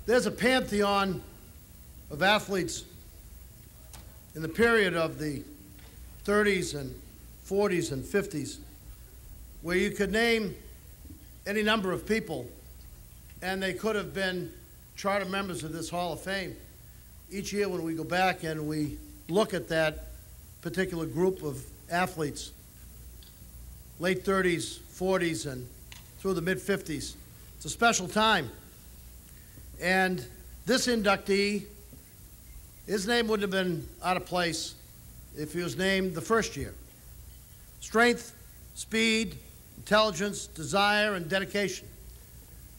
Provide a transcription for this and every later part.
There's a pantheon of athletes in the period of the 30s and 40s and 50s where you could name any number of people and they could have been charter members of this Hall of Fame. Each year when we go back and we look at that particular group of athletes, late 30s, 40s, and through the mid-50s, it's a special time. And this inductee, his name wouldn't have been out of place if he was named the first year. Strength, speed, intelligence, desire, and dedication.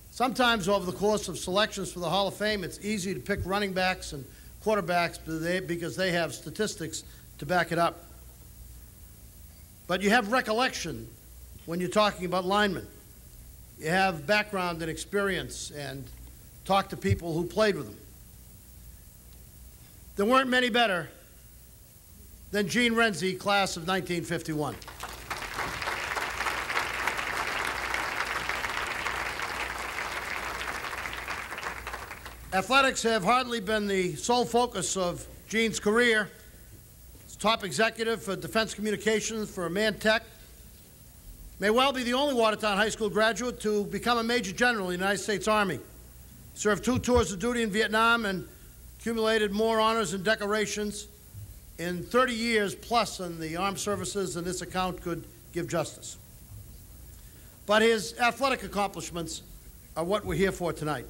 Sometimes over the course of selections for the Hall of Fame, it's easy to pick running backs and quarterbacks because they have statistics to back it up. But you have recollection when you're talking about linemen. You have background and experience and talk to people who played with them. There weren't many better than Gene Renzi, class of 1951. Athletics have hardly been the sole focus of Gene's career. He's top executive for defense communications for Mantech. May well be the only Watertown High School graduate to become a Major General in the United States Army. Served 2 tours of duty in Vietnam and accumulated more honors and decorations in 30 years plus in the armed services, and this account could give justice. But his athletic accomplishments are what we're here for tonight.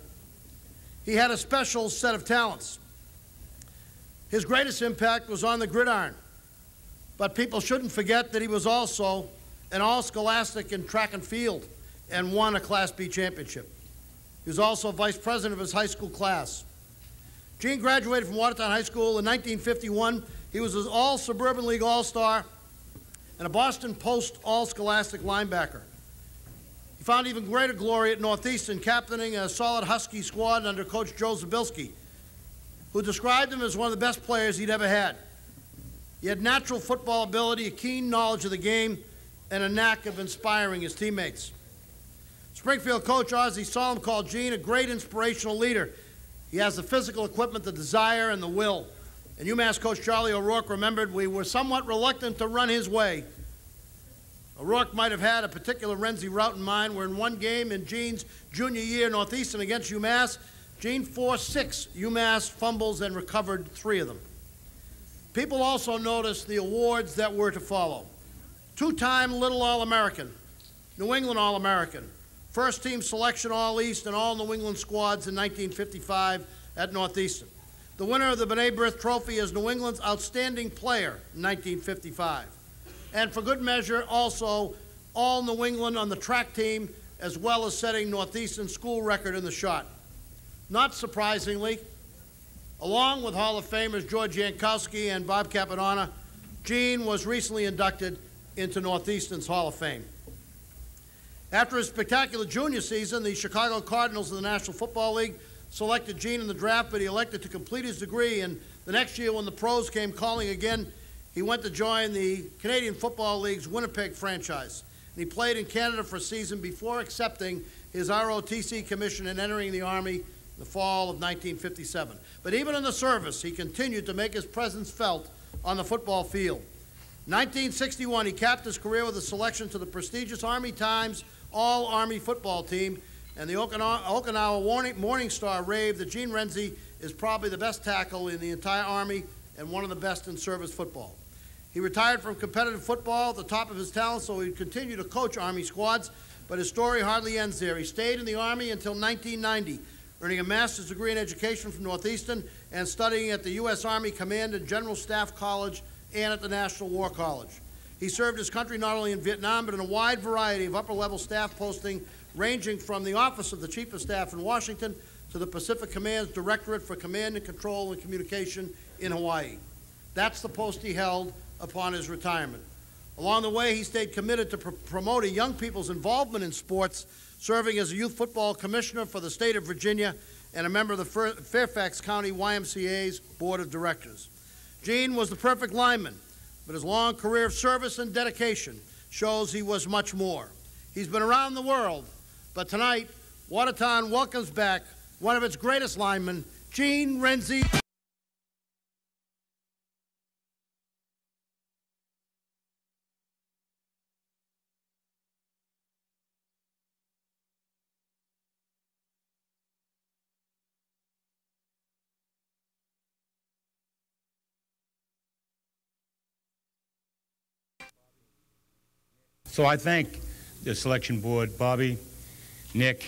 He had a special set of talents. His greatest impact was on the gridiron, but people shouldn't forget that he was also an all-scholastic in track and field and won a Class B championship. He was also vice president of his high school class. Gene graduated from Watertown High School in 1951. He was an all-Suburban League All-Star and a Boston Post all-scholastic linebacker. He found even greater glory at Northeastern, captaining a solid Husky squad under Coach Joe Zabilski, who described him as one of the best players he'd ever had. He had natural football ability, a keen knowledge of the game, and a knack of inspiring his teammates. Springfield coach Ozzie Solom called Gene a great inspirational leader. He has the physical equipment, the desire, and the will. And UMass coach Charlie O'Rourke remembered we were somewhat reluctant to run his way. O'Rourke might have had a particular Renzi route in mind where in one game in Gene's junior year, Northeastern against UMass, Gene forced 6 UMass fumbles and recovered 3 of them. People also noticed the awards that were to follow. 2-time Little All-American, New England All-American, first team selection All-East and all New England squads in 1955 at Northeastern. The winner of the B'nai B'rith Trophy is New England's outstanding player in 1955. And for good measure, also all New England on the track team, as well as setting Northeastern school record in the shot. Not surprisingly, along with Hall of Famers George Yankowski and Bob Capadonna, Gene was recently inducted into Northeastern's Hall of Fame. After his spectacular junior season, the Chicago Cardinals of the National Football League selected Gene in the draft, but he elected to complete his degree, and the next year when the pros came calling again, he went to join the Canadian Football League's Winnipeg franchise. And he played in Canada for a season before accepting his ROTC commission and entering the Army in the fall of 1957. But even in the service, he continued to make his presence felt on the football field. In 1961, he capped his career with a selection to the prestigious Army Times All-Army football team, and the Okinawa Morning Star raved that Gene Renzi is probably the best tackle in the entire Army and one of the best in service football. He retired from competitive football at the top of his talent, so he'd continue to coach Army squads, but his story hardly ends there. He stayed in the Army until 1990, earning a master's degree in education from Northeastern and studying at the U.S. Army Command and General Staff College and at the National War College. He served his country not only in Vietnam, but in a wide variety of upper-level staff posting, ranging from the Office of the Chief of Staff in Washington to the Pacific Command's Directorate for Command and Control and Communication in Hawaii. That's the post he held upon his retirement. Along the way, he stayed committed to promoting young people's involvement in sports, serving as a youth football commissioner for the state of Virginia and a member of the Fairfax County YMCA's Board of Directors. Gene was the perfect lineman, but his long career of service and dedication shows he was much more. He's been around the world, but tonight, Watertown welcomes back one of its greatest linemen, Gene Renzi. So I thank the selection board, Bobby, Nick,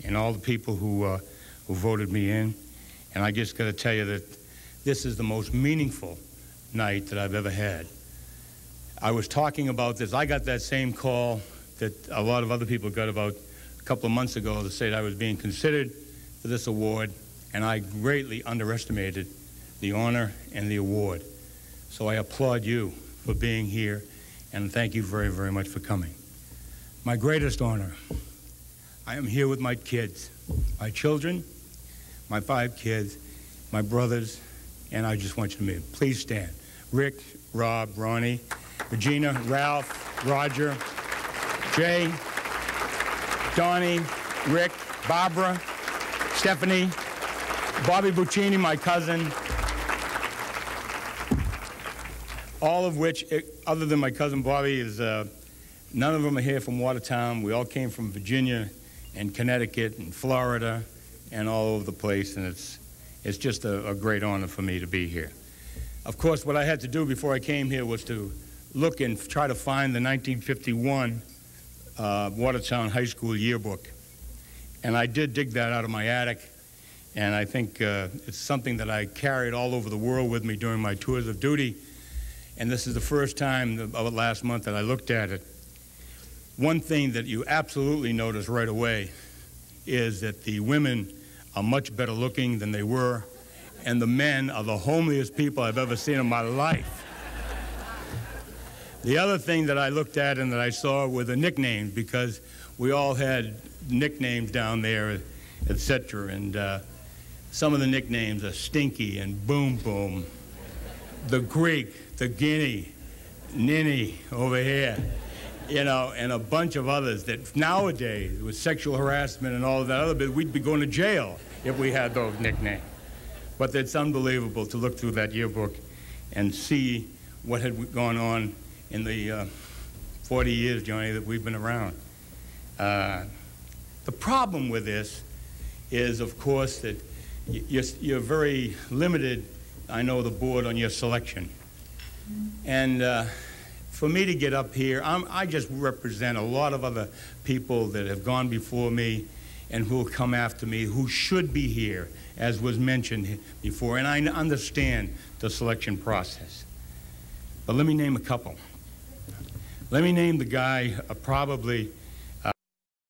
and all the people who voted me in. And I just got to tell you that this is the most meaningful night that I've ever had. I was talking about this. I got that same call that a lot of other people got about a couple of months ago that said I was being considered for this award, and I greatly underestimated the honor and the award. So I applaud you for being here, and thank you very, very much for coming. My greatest honor, I am here with my kids, my children, my 5 kids, my brothers, and I just want you to meet them. Please stand. Rick, Rob, Ronnie, Regina, Ralph, Roger, Jay, Donnie, Rick, Barbara, Stephanie, Bobby Buccini, my cousin, all of which, other than my cousin Bobby, is none of them are here from Watertown. We all came from Virginia and Connecticut and Florida and all over the place, and it's just a great honor for me to be here. Of course, what I had to do before I came here was to look and try to find the 1951 Watertown High School yearbook. And I did dig that out of my attic, and I think it's something that I carried all over the world with me during my tours of duty. And this is the first time of last month that I looked at it. One thing that you absolutely notice right away is that the women are much better looking than they were, and the men are the homeliest people I've ever seen in my life. The other thing that I looked at and that I saw were the nicknames, because we all had nicknames down there, etc. And some of the nicknames are Stinky and Boom Boom, the Greek, the Guinea, Ninny over here, you know, and a bunch of others that nowadays, with sexual harassment and all of that other bit, we'd be going to jail if we had those nicknames. But it's unbelievable to look through that yearbook and see what had gone on in the 40 years, Johnny, that we've been around. The problem with this is, of course, that you're very limited, I know, the board on your selection. And for me to get up here, I just represent a lot of other people that have gone before me and who will come after me, who should be here, as was mentioned before. And I understand the selection process. But let me name a couple. Let me name the guy probably